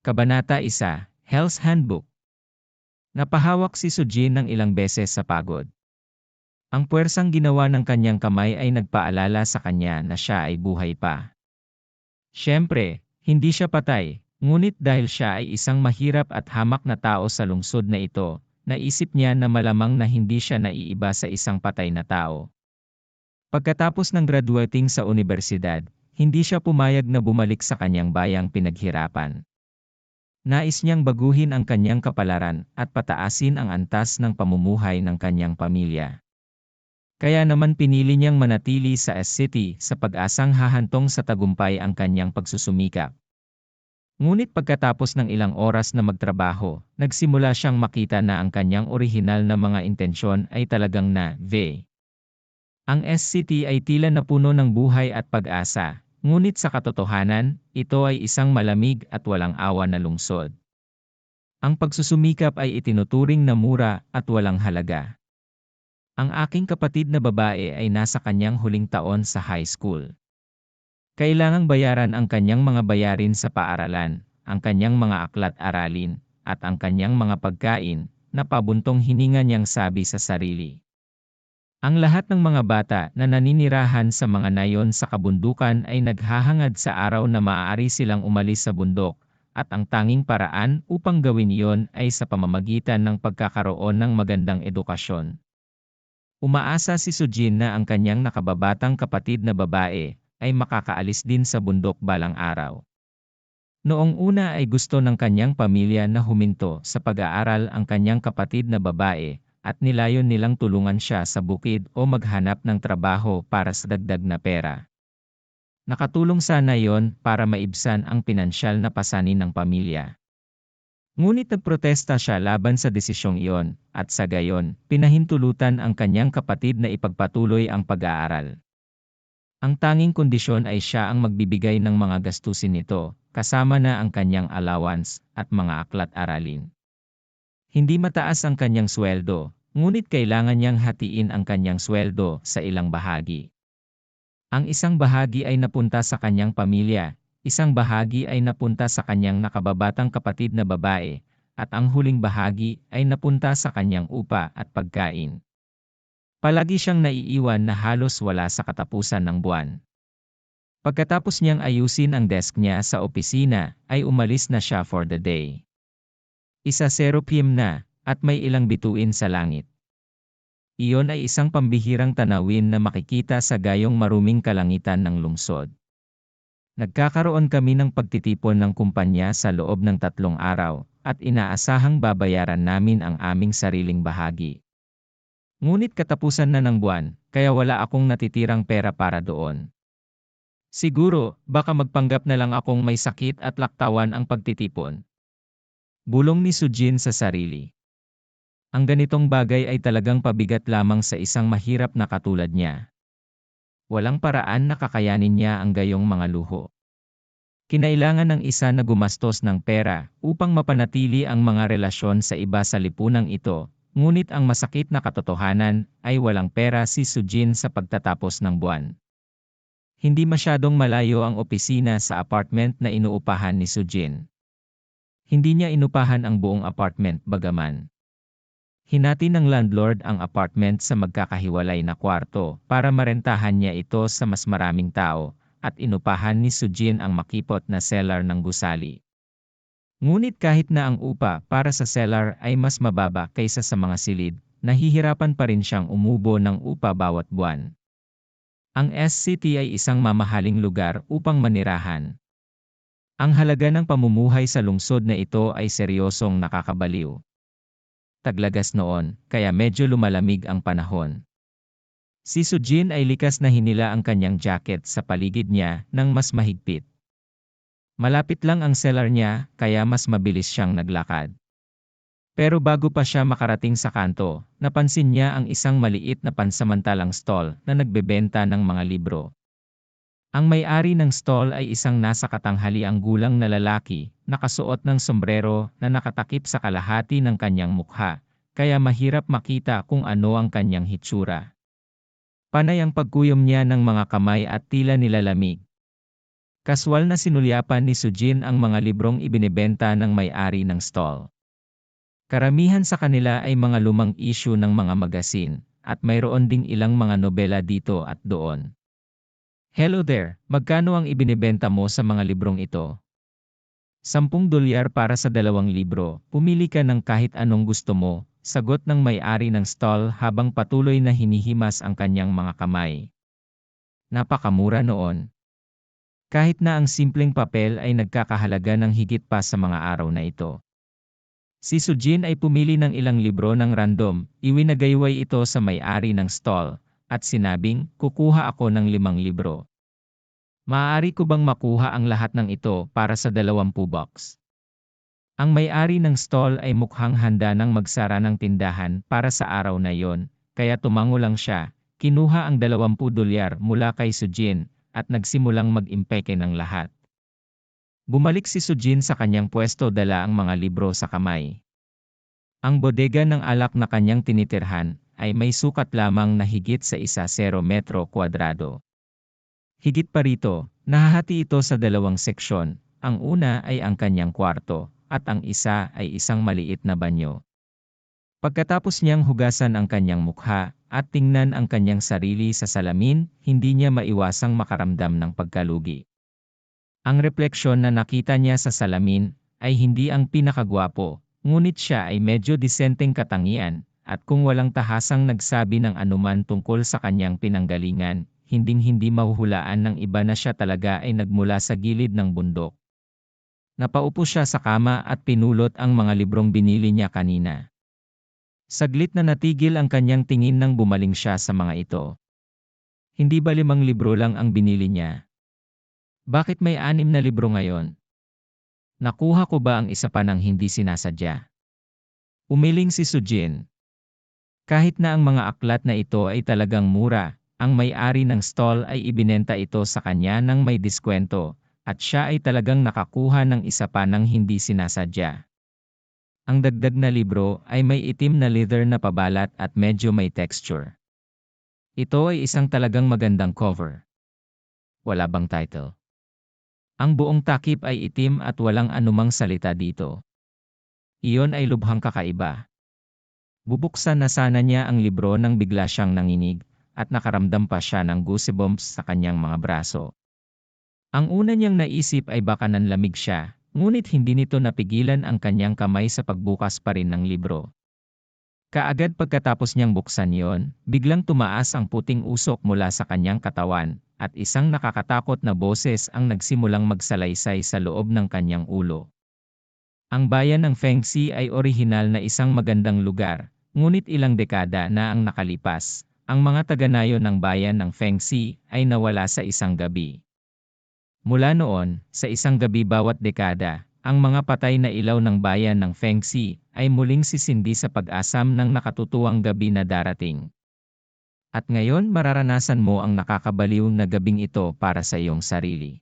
Kabanata 1, Hell's Handbook. Napahawak si Sujin ng ilang beses sa pagod. Ang puwersang ginawa ng kanyang kamay ay nagpaalala sa kanya na siya ay buhay pa. Siyempre, hindi siya patay, ngunit dahil siya ay isang mahirap at hamak na tao sa lungsod na ito, naisip niya na malamang na hindi siya naiiba sa isang patay na tao. Pagkatapos ng graduating sa unibersidad, hindi siya pumayag na bumalik sa kanyang bayang pinaghirapan. Nais niyang baguhin ang kanyang kapalaran at pataasin ang antas ng pamumuhay ng kanyang pamilya. Kaya naman pinili niyang manatili sa S-City sa pag-asang hahantong sa tagumpay ang kanyang pagsusumikap. Ngunit pagkatapos ng ilang oras na magtrabaho, nagsimula siyang makita na ang kanyang orihinal na mga intensyon ay talagang Ang S-City ay tila napuno ng buhay at pag-asa. Ngunit sa katotohanan, ito ay isang malamig at walang awa na lungsod. Ang pagsusumikap ay itinuturing na mura at walang halaga. Ang aking kapatid na babae ay nasa kanyang huling taon sa high school. Kailangang bayaran ang kanyang mga bayarin sa paaralan, ang kanyang mga aklat-aralin, at ang kanyang mga pagkain, na pabuntong hininga niyang sabi sa sarili. Ang lahat ng mga bata na naninirahan sa mga nayon sa kabundukan ay naghahangad sa araw na maaari silang umalis sa bundok, at ang tanging paraan upang gawin iyon ay sa pamamagitan ng pagkakaroon ng magandang edukasyon. Umaasa si Sujin na ang kanyang nakababatang kapatid na babae ay makakaalis din sa bundok balang araw. Noong una ay gusto ng kanyang pamilya na huminto sa pag-aaral ang kanyang kapatid na babae, at nilayon nilang tulungan siya sa bukid o maghanap ng trabaho para sa dagdag na pera. Nakatulong sana yon para maibsan ang pinansyal na pasanin ng pamilya. Ngunit nagprotesta siya laban sa desisyong iyon, at sa gayon, pinahintulutan ang kanyang kapatid na ipagpatuloy ang pag-aaral. Ang tanging kondisyon ay siya ang magbibigay ng mga gastusin nito, kasama na ang kanyang allowance at mga aklat-aralin. Hindi mataas ang kanyang sweldo, ngunit kailangan niyang hatiin ang kanyang sweldo sa ilang bahagi. Ang isang bahagi ay napunta sa kanyang pamilya, isang bahagi ay napunta sa kanyang nakababatang kapatid na babae, at ang huling bahagi ay napunta sa kanyang upa at pagkain. Palagi siyang naiiwan na halos wala sa katapusan ng buwan. Pagkatapos niyang ayusin ang desk niya sa opisina, ay umalis na siya for the day. 1:00 PM na, at may ilang bituin sa langit. Iyon ay isang pambihirang tanawin na makikita sa gayong maruming kalangitan ng lungsod. Nagkakaroon kami ng pagtitipon ng kumpanya sa loob ng 3 araw, at inaasahang babayaran namin ang aming sariling bahagi. Ngunit katapusan na ng buwan, kaya wala akong natitirang pera para doon. Siguro, baka magpanggap na lang akong may sakit at laktawan ang pagtitipon. Bulong ni Sujin sa sarili. Ang ganitong bagay ay talagang pabigat lamang sa isang mahirap na katulad niya. Walang paraan na kakayanin niya ang gayong mga luho. Kinailangan ng isa na gumastos ng pera upang mapanatili ang mga relasyon sa iba sa lipunang ito, ngunit ang masakit na katotohanan ay walang pera si Sujin sa pagtatapos ng buwan. Hindi masyadong malayo ang opisina sa apartment na inuupahan ni Sujin. Hindi niya inupahan ang buong apartment bagaman. Hinati ng landlord ang apartment sa magkakahiwalay na kwarto para marentahan niya ito sa mas maraming tao, at inupahan ni Sujin ang makipot na cellar ng gusali. Ngunit kahit na ang upa para sa cellar ay mas mababa kaysa sa mga silid, nahihirapan pa rin siyang umubo ng upa bawat buwan. Ang S-City ay isang mamahaling lugar upang manirahan. Ang halaga ng pamumuhay sa lungsod na ito ay seryosong nakakabaliw. Taglagas noon, kaya medyo lumalamig ang panahon. Si Sujin ay likas na hinila ang kanyang jacket sa paligid niya ng mas mahigpit. Malapit lang ang cellar niya, kaya mas mabilis siyang naglakad. Pero bago pa siya makarating sa kanto, napansin niya ang isang maliit na pansamantalang stall na nagbebenta ng mga libro. Ang may-ari ng stall ay isang nasa katanghaliang gulang na lalaki, nakasuot ng sombrero na nakatakip sa kalahati ng kanyang mukha, kaya mahirap makita kung ano ang kanyang hitsura. Panay ang pagkuyom niya ng mga kamay at tila nilalamig. Kaswal na sinulyapan ni Sujin ang mga librong ibinebenta ng may-ari ng stall. Karamihan sa kanila ay mga lumang issue ng mga magasin, at mayroon ding ilang mga nobela dito at doon. Hello there, magkano ang ibinebenta mo sa mga librong ito? $10 para sa 2 libro, pumili ka ng kahit anong gusto mo, sagot ng may-ari ng stall habang patuloy na hinihimas ang kanyang mga kamay. Napakamura noon. Kahit na ang simpleng papel ay nagkakahalaga ng higit pa sa mga araw na ito. Si Sujin ay pumili ng ilang libro ng random, iwinagayway ito sa may-ari ng stall, at sinabing, kukuha ako ng 5 libro. Maaari ko bang makuha ang lahat ng ito para sa 20 bucks? Ang may-ari ng stall ay mukhang handa nang magsara ng tindahan para sa araw na yon, kaya tumango lang siya, kinuha ang $20 mula kay Sujin, at nagsimulang mag-impeke ng lahat. Bumalik si Sujin sa kanyang pwesto, dala ang mga libro sa kamay. Ang bodega ng alak na kanyang tinitirhan ay may sukat lamang na higit sa 10 metro kwadrado. Higit pa rito, nahahati ito sa 2 seksyon. Ang una ay ang kanyang kwarto, at ang isa ay isang maliit na banyo. Pagkatapos niyang hugasan ang kanyang mukha, at tingnan ang kanyang sarili sa salamin, hindi niya maiwasang makaramdam ng pagkalugi. Ang refleksyon na nakita niya sa salamin ay hindi ang pinakagwapo, ngunit siya ay medyo disenteng katangian, at kung walang tahasang nagsabi ng anuman tungkol sa kanyang pinanggalingan, hinding-hindi mahuhulaan ng iba na siya talaga ay nagmula sa gilid ng bundok. Napaupo siya sa kama at pinulot ang mga librong binili niya kanina. Saglit na natigil ang kanyang tingin nang bumaling siya sa mga ito. Hindi ba 5 libro lang ang binili niya? Bakit may 6 na libro ngayon? Nakuha ko ba ang isa pa ng hindi sinasadya? Umiling si Sujin. Kahit na ang mga aklat na ito ay talagang mura, ang may-ari ng stall ay ibinenta ito sa kanya ng may diskwento, at siya ay talagang nakakuha ng isa pa ng hindi sinasadya. Ang dagdag na libro ay may itim na leather na pabalat at medyo may texture. Ito ay isang talagang magandang cover. Wala bang title? Ang buong takip ay itim at walang anumang salita dito. Iyon ay lubhang kakaiba. Bubuksan na sana niya ang libro nang bigla siyang nanginig, at nakaramdam pa siya ng goosebumps sa kanyang mga braso. Ang una niyang naisip ay baka nanlamig siya, ngunit hindi nito napigilan ang kanyang kamay sa pagbukas pa rin ng libro. Kaagad pagkatapos niyang buksan yon, biglang tumaas ang puting usok mula sa kanyang katawan, at isang nakakatakot na boses ang nagsimulang magsalaysay sa loob ng kanyang ulo. Ang bayan ng Fengxi ay orihinal na isang magandang lugar, ngunit ilang dekada na ang nakalipas. Ang mga taga-nayon ng bayan ng Fengxi ay nawala sa isang gabi. Mula noon, sa isang gabi bawat dekada, ang mga patay na ilaw ng bayan ng Fengxi ay muling sisindi sa pag-asam ng nakatutuwang gabi na darating. At ngayon mararanasan mo ang nakakabaliw na gabing ito para sa iyong sarili.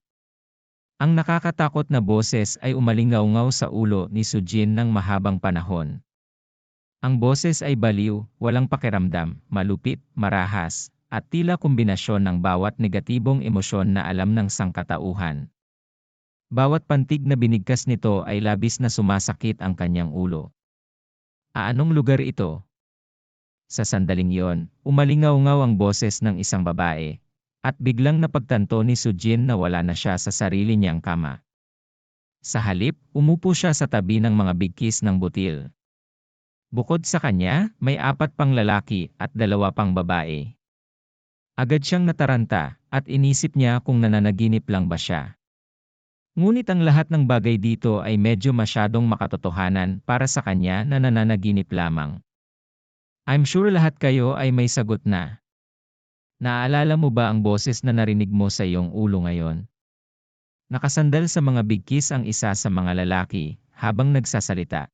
Ang nakakatakot na boses ay umalingaw-ngaw sa ulo ni Sujin ng mahabang panahon. Ang boses ay baliw, walang pakiramdam, malupit, marahas, at tila kombinasyon ng bawat negatibong emosyon na alam ng sangkatauhan. Bawat pantig na binigkas nito ay labis na sumasakit ang kanyang ulo. Anong lugar ito? Sa sandaling yon, umalingaw-ngaw ang boses ng isang babae, at biglang napagtanto ni Sujin na wala na siya sa sarili niyang kama. Sa halip, umupo siya sa tabi ng mga bigkis ng butil. Bukod sa kanya, may 4 pang lalaki at 2 pang babae. Agad siyang nataranta, at inisip niya kung nananaginip lang ba siya. Ngunit ang lahat ng bagay dito ay medyo masyadong makatotohanan para sa kanya na nananaginip lamang. I'm sure lahat kayo ay may sagot na. Naaalala mo ba ang boses na narinig mo sa iyong ulo ngayon? Nakasandal sa mga bigkis ang isa sa mga lalaki, habang nagsasalita.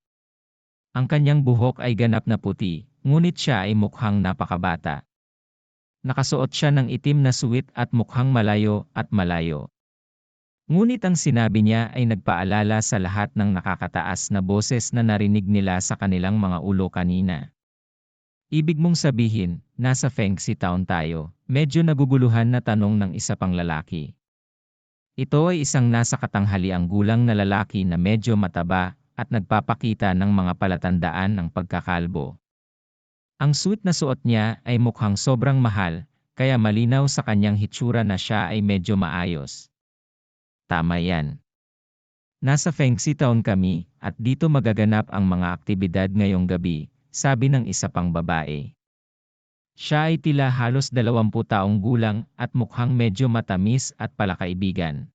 Ang kanyang buhok ay ganap na puti, ngunit siya ay mukhang napakabata. Nakasuot siya ng itim na suwit at mukhang malayo at malayo. Ngunit ang sinabi niya ay nagpaalala sa lahat ng nakakataas na boses na narinig nila sa kanilang mga ulo kanina. Ibig mong sabihin, nasa Fengxi Town tayo, medyo naguguluhan na tanong ng isa pang lalaki. Ito ay isang nasa katanghaliang gulang na lalaki na medyo mataba at nagpapakita ng mga palatandaan ng pagkakalbo. Ang suit na suot niya ay mukhang sobrang mahal, kaya malinaw sa kanyang hitsura na siya ay medyo maayos. Tama yan. Nasa Fengxi Town kami at dito magaganap ang mga aktibidad ngayong gabi, sabi ng isa pang babae. Siya ay tila halos 20 taong gulang at mukhang medyo matamis at palakaibigan.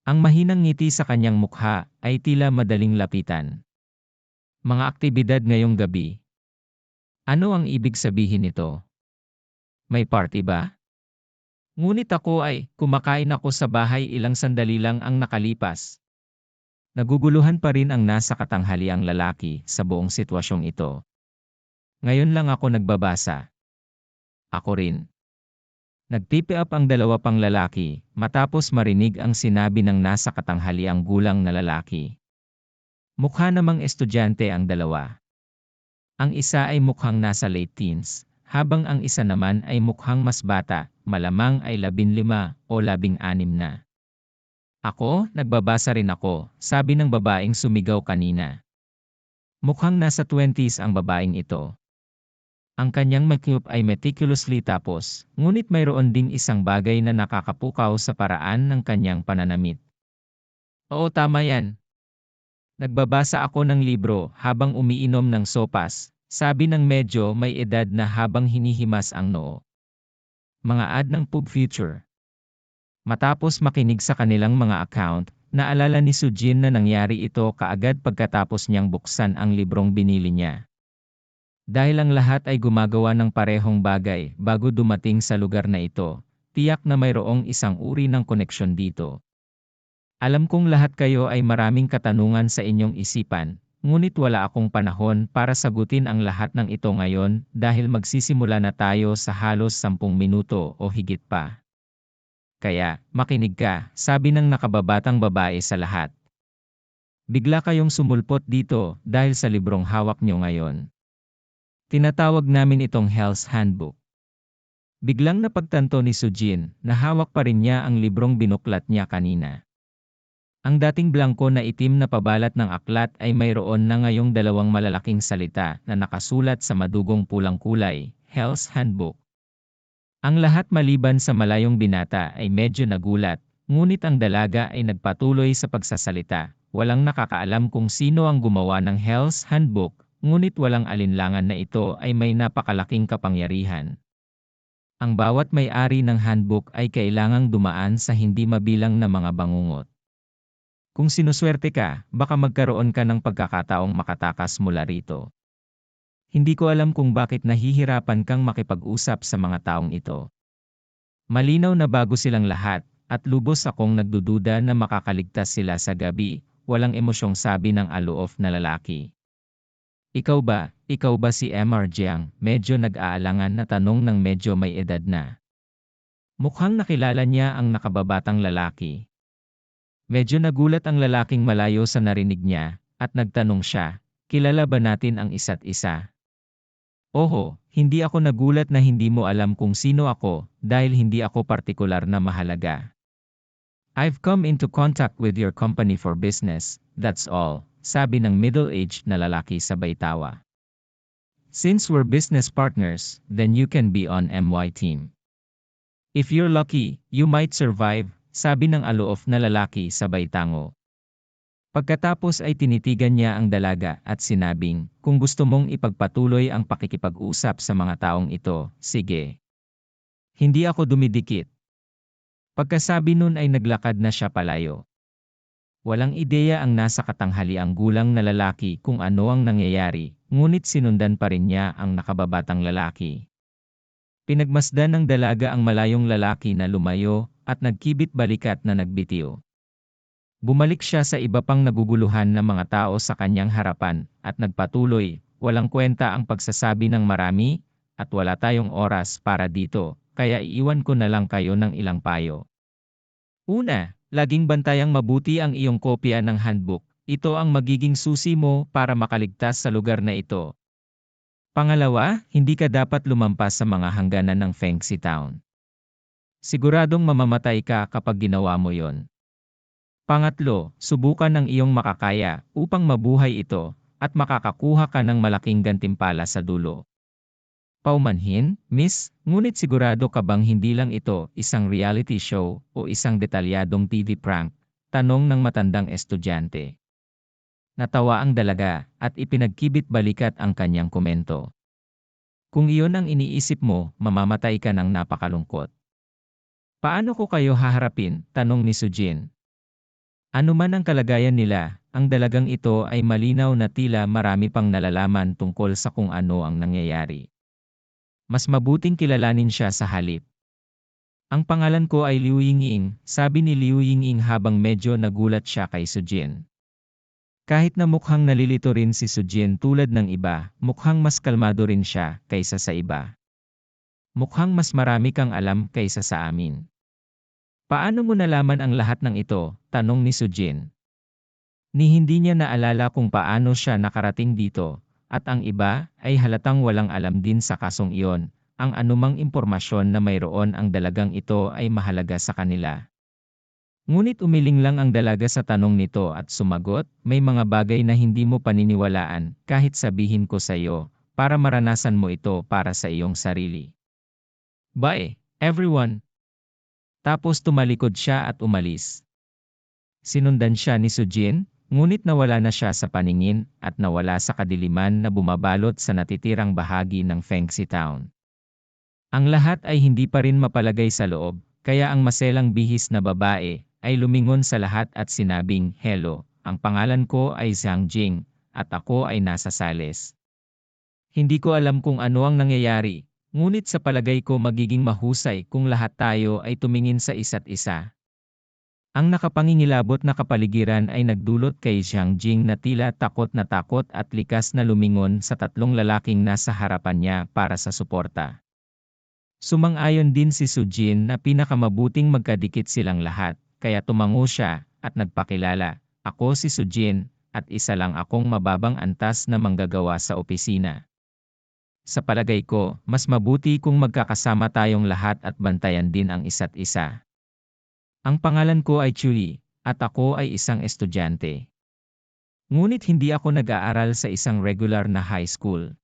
Ang mahinang ngiti sa kanyang mukha ay tila madaling lapitan. Mga aktibidad ngayong gabi. Ano ang ibig sabihin nito? May party ba? Ngunit ako ay kumakain ako sa bahay ilang sandali lang ang nakalipas. Naguguluhan pa rin ang nasa katanghaliang lalaki sa buong sitwasyong ito. Ngayon lang ako nagbabasa. Ako rin. Nagtipi up ang dalawa pang lalaki matapos marinig ang sinabi ng nasa katanghaliang gulang na lalaki. Mukha namang estudyante ang dalawa. Ang isa ay mukhang nasa late teens, habang ang isa naman ay mukhang mas bata, malamang ay 15 o 16 na. Ako, nagbabasa rin ako, sabi ng babaeng sumigaw kanina. Mukhang nasa 20s ang babaeng ito. Ang kanyang makeup ay meticulously tapos, ngunit mayroon ding isang bagay na nakakapukaw sa paraan ng kanyang pananamit. Oo, tama yan. Nagbabasa ako ng libro habang umiinom ng sopas, sabi ng medyo may edad na habang hinihimas ang noo. Mga ad ng Pub Future. Matapos makinig sa kanilang mga account, naalala ni Sujin na nangyari ito kaagad pagkatapos niyang buksan ang librong binili niya. Dahil ang lahat ay gumagawa ng parehong bagay bago dumating sa lugar na ito, tiyak na mayroong isang uri ng koneksyon dito. Alam kong lahat kayo ay maraming katanungan sa inyong isipan, ngunit wala akong panahon para sagutin ang lahat ng ito ngayon dahil magsisimula na tayo sa halos 10 minuto o higit pa. Kaya, makinig ka, sabi ng nakababatang babae sa lahat. Bigla kayong sumulpot dito dahil sa librong hawak niyo ngayon. Tinatawag namin itong Hell's Handbook. Biglang napagtanto ni Sujin na hawak pa rin niya ang librong binuklat niya kanina. Ang dating blangko na itim na pabalat ng aklat ay mayroon na ngayong dalawang malalaking salita na nakasulat sa madugong pulang kulay, Hell's Handbook. Ang lahat maliban sa malayong binata ay medyo nagulat, ngunit ang dalaga ay nagpatuloy sa pagsasalita. Walang nakakaalam kung sino ang gumawa ng Hell's Handbook, ngunit walang alinlangan na ito ay may napakalaking kapangyarihan. Ang bawat may-ari ng handbook ay kailangang dumaan sa hindi mabilang na mga bangungot. Kung sinuswerte ka, baka magkaroon ka ng pagkakataong makatakas mula rito. Hindi ko alam kung bakit nahihirapan kang makipag-usap sa mga taong ito. Malinaw na bago silang lahat, at lubos akong nagdududa na makakaligtas sila sa gabi, walang emosyong sabi ng aloof na lalaki. Ikaw ba si MR Jiang? Medyo nag-aalangan na tanong ng medyo may edad na. Mukhang nakilala niya ang nakababatang lalaki. Medyo nagulat ang lalaking malayo sa narinig niya, at nagtanong siya, kilala ba natin ang isa't isa? Oho, hindi ako nagulat na hindi mo alam kung sino ako, dahil hindi ako partikular na mahalaga. I've come into contact with your company for business, that's all. Sabi ng middle-aged na lalaki sabay tawa. Since we're business partners, then you can be on MY team. If you're lucky, you might survive, sabi ng aloof na lalaki sabay tango. Pagkatapos ay tinitigan niya ang dalaga at sinabing, kung gusto mong ipagpatuloy ang pakikipag-usap sa mga taong ito, sige. Hindi ako dumidikit. Pagkasabi nun ay naglakad na siya palayo. Walang ideya ang nasa katanghaliang gulang na lalaki kung ano ang nangyayari, ngunit sinundan pa rin niya ang nakababatang lalaki. Pinagmasdan ng dalaga ang malayong lalaki na lumayo at nagkibit balikat na nagbitiw. Bumalik siya sa iba pang naguguluhan na mga tao sa kanyang harapan at nagpatuloy, walang kwenta ang pagsasabi ng marami at wala tayong oras para dito, kaya iiwan ko na lang kayo ng ilang payo. Una, laging bantayang mabuti ang iyong kopya ng handbook. Ito ang magiging susi mo para makaligtas sa lugar na ito. Pangalawa, hindi ka dapat lumampas sa mga hangganan ng Fengxi Town. Siguradong mamamatay ka kapag ginawa mo yon. Pangatlo, subukan ng iyong makakaya upang mabuhay ito at makakakuha ka ng malaking gantimpala sa dulo. Paumanhin, Miss, ngunit sigurado ka bang hindi lang ito isang reality show o isang detalyadong TV prank? Tanong ng matandang estudyante. Natawa ang dalaga at ipinagkibit balikat ang kanyang komento. Kung iyon ang iniisip mo, mamamatay ka ng napakalungkot. Paano ko kayo haharapin? Tanong ni Sujin. Ano man ang kalagayan nila, ang dalagang ito ay malinaw na tila marami pang nalalaman tungkol sa kung ano ang nangyayari. Mas mabuting kilalanin siya sa halip. Ang pangalan ko ay Liu Yingying, sabi ni Liu Yingying habang medyo nagulat siya kay Sujin. Kahit na mukhang nalilito rin si Sujin tulad ng iba, mukhang mas kalmado rin siya kaysa sa iba. Mukhang mas marami kang alam kaysa sa amin. Paano mo nalaman ang lahat ng ito? Tanong ni Sujin. Ni hindi niya naalala kung paano siya nakarating dito, at ang iba ay halatang walang alam din sa kasong iyon, ang anumang impormasyon na mayroon ang dalagang ito ay mahalaga sa kanila. Ngunit umiling lang ang dalaga sa tanong nito at sumagot, may mga bagay na hindi mo paniniwalaan kahit sabihin ko sa iyo, para maranasan mo ito para sa iyong sarili. Bye, everyone! Tapos tumalikod siya at umalis. Sinundan siya ni Sujin, ngunit nawala na siya sa paningin at nawala sa kadiliman na bumabalot sa natitirang bahagi ng Fengxi Town. Ang lahat ay hindi pa rin mapalagay sa loob, kaya ang maselang bihis na babae ay lumingon sa lahat at sinabing, "Hello, ang pangalan ko ay Zhang Jing, at ako ay nasa Sales. Hindi ko alam kung ano ang nangyayari. Ngunit sa palagay ko magiging mahusay kung lahat tayo ay tumingin sa isa't isa." Ang nakapangingilabot na kapaligiran ay nagdulot kay Zhang Jing na tila takot at likas na lumingon sa tatlong lalaking nasa harapan niya para sa suporta. Sumang-ayon din si Sujin na pinakamabuting magkadikit silang lahat, kaya tumango siya at nagpakilala, "Ako si Sujin, at isa lang akong mababang antas na manggagawa sa opisina. Sa palagay ko, mas mabuti kung magkakasama tayong lahat at bantayan din ang isa't isa. Ang pangalan ko ay Chuli, at ako ay isang estudyante. Ngunit hindi ako nag-aaral sa isang regular na high school.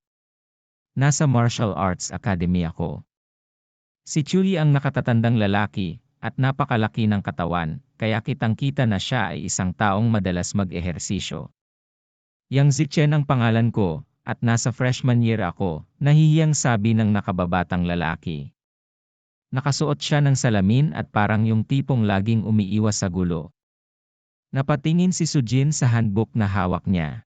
Nasa martial arts academy ako." Si Chuli ang nakatatandang lalaki, at napakalaki ng katawan, kaya kitang-kita na siya ay isang taong madalas mag-ehersisyo. "Yang Zichen ang pangalan ko, at nasa freshman year ako," nahihiyang sabi ng nakababatang lalaki. Nakasuot siya ng salamin at parang yung tipong laging umiiwas sa gulo. Napatingin si Sujin sa handbook na hawak niya.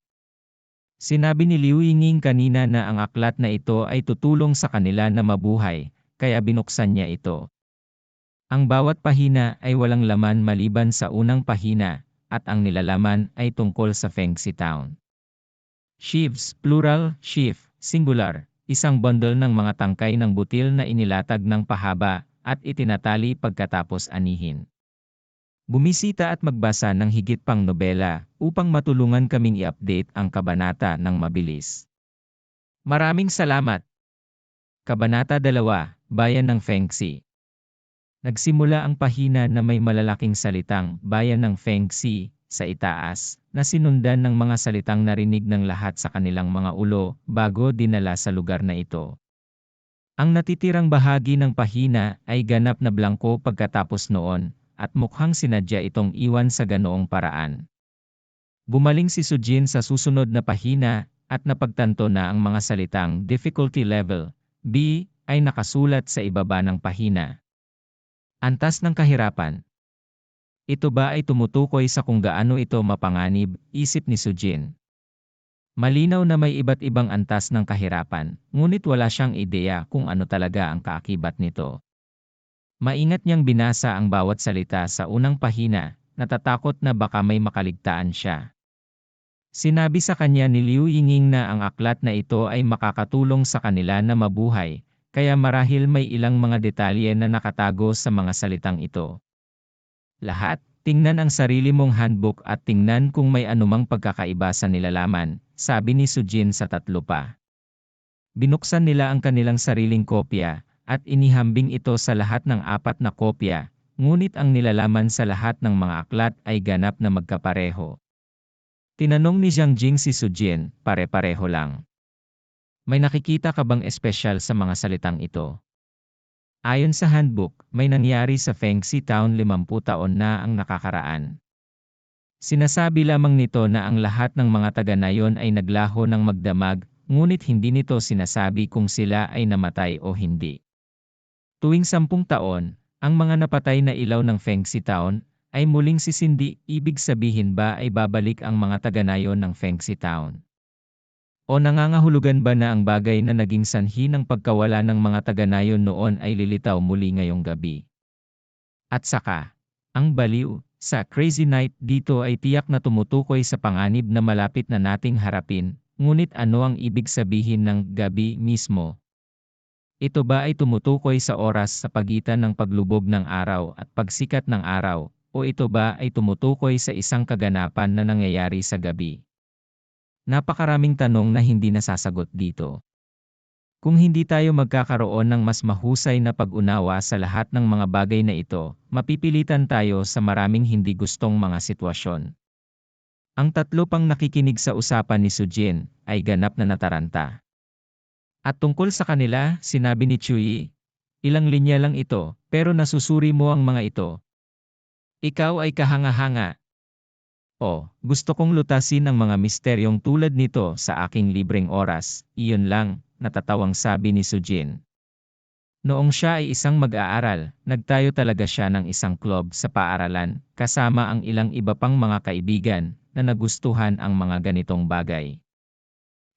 Sinabi ni Liu Yingying kanina na ang aklat na ito ay tutulong sa kanila na mabuhay, kaya binuksan niya ito. Ang bawat pahina ay walang laman maliban sa unang pahina, at ang nilalaman ay tungkol sa Fengxi Town. Sheaves, plural, sheaf, singular, isang bundle ng mga tangkay ng butil na inilatag ng pahaba at itinatali pagkatapos anihin. Bumisita at magbasa ng higit pang nobela upang matulungan kaming i-update ang kabanata ng mabilis. Maraming salamat! Kabanata 2, Bayan ng Fengxi. Nagsimula ang pahina na may malalaking salitang Bayan ng Fengxi sa itaas, na sinundan ng mga salitang narinig ng lahat sa kanilang mga ulo bago dinala sa lugar na ito. Ang natitirang bahagi ng pahina ay ganap na blangko pagkatapos noon, at mukhang sinadya itong iwan sa ganoong paraan. Bumaling si Sujin sa susunod na pahina, at napagtanto na ang mga salitang Difficulty Level B ay nakasulat sa ibaba ng pahina. Antas ng kahirapan. Ito ba ay tumutukoy sa kung gaano ito mapanganib, isip ni Sujin. Malinaw na may iba't ibang antas ng kahirapan, ngunit wala siyang ideya kung ano talaga ang kaakibat nito. Maingat niyang binasa ang bawat salita sa unang pahina, natatakot na baka may makaligtaan siya. Sinabi sa kanya ni Liu Yingying na ang aklat na ito ay makakatulong sa kanila na mabuhay, kaya marahil may ilang mga detalye na nakatago sa mga salitang ito. Lahat, tingnan ang sarili mong handbook at tingnan kung may anumang pagkakaiba sa nilalaman, sabi ni Sujin sa tatlo pa. Binuksan nila ang kanilang sariling kopya, at inihambing ito sa lahat ng 4 na kopya, ngunit ang nilalaman sa lahat ng mga aklat ay ganap na magkapareho. Tinanong ni Jiang Jing si Sujin, pare-pareho lang. May nakikita ka bang espesyal sa mga salitang ito? Ayon sa handbook, may nangyari sa Fengxi Town 50 taon na ang nakakaraan. Sinasabi lamang nito na ang lahat ng mga taga nayon ay naglaho ng magdamag, ngunit hindi nito sinasabi kung sila ay namatay o hindi. Tuwing 10 taon, ang mga napatay na ilaw ng Fengxi Town ay muling sisindi, ibig sabihin ba ay babalik ang mga taga nayon ng Fengxi Town? O nangangahulugan ba na ang bagay na naging sanhi ng pagkawala ng mga taga nayon noon ay lilitaw muli ngayong gabi? At saka, ang baliw sa Crazy Night dito ay tiyak na tumutukoy sa panganib na malapit na nating harapin, ngunit ano ang ibig sabihin ng gabi mismo? Ito ba ay tumutukoy sa oras sa pagitan ng paglubog ng araw at pagsikat ng araw, o ito ba ay tumutukoy sa isang kaganapan na nangyayari sa gabi? Napakaraming tanong na hindi nasasagot dito. Kung hindi tayo magkakaroon ng mas mahusay na pag-unawa sa lahat ng mga bagay na ito, mapipilitan tayo sa maraming hindi gustong mga sitwasyon. Ang 3 pang nakikinig sa usapan ni Sujin ay ganap na nataranta. At tungkol sa kanila, sinabi ni Chuyi, ilang linya lang ito, pero nasusuri mo ang mga ito. Ikaw ay kahanga-hanga. Gusto kong lutasin ang mga misteryong tulad nito sa aking libreng oras, iyon lang, natatawang sabi ni Sujin. Noong siya ay isang mag-aaral, nagtayo talaga siya ng isang club sa paaralan, kasama ang ilang iba pang mga kaibigan, na nagustuhan ang mga ganitong bagay.